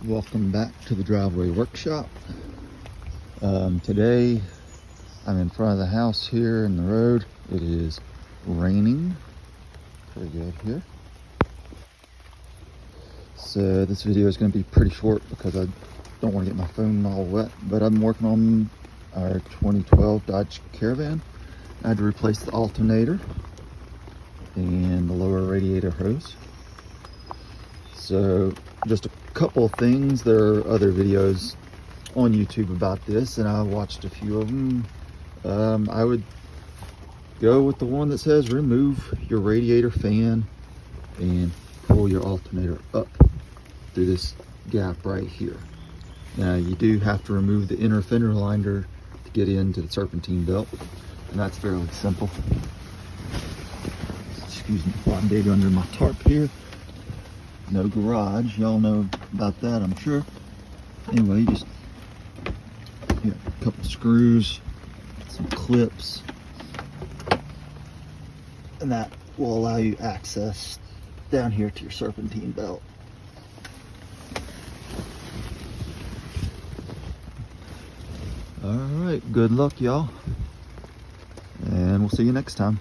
Welcome back to the driveway workshop. Today I'm in front of the house here in the road. It is raining pretty good here. So this video is going to be pretty short because I don't want to get my phone all wet, but I'm working on our 2012 Dodge Caravan. I had to replace the alternator and the lower radiator hose. So just a couple of things. There are other videos on YouTube about this, and I watched a few of them. I would go with the one that says remove your radiator fan and pull your alternator up through this gap right here. Now you do have to remove the inner fender liner to get into the serpentine belt, and that's fairly simple. Excuse me if I dig under my tarp here. No garage, y'all know about that, I'm sure. Anyway, just a couple screws, some clips, and that will allow you access down here to your serpentine belt. All right, good luck, y'all, and we'll see you next time.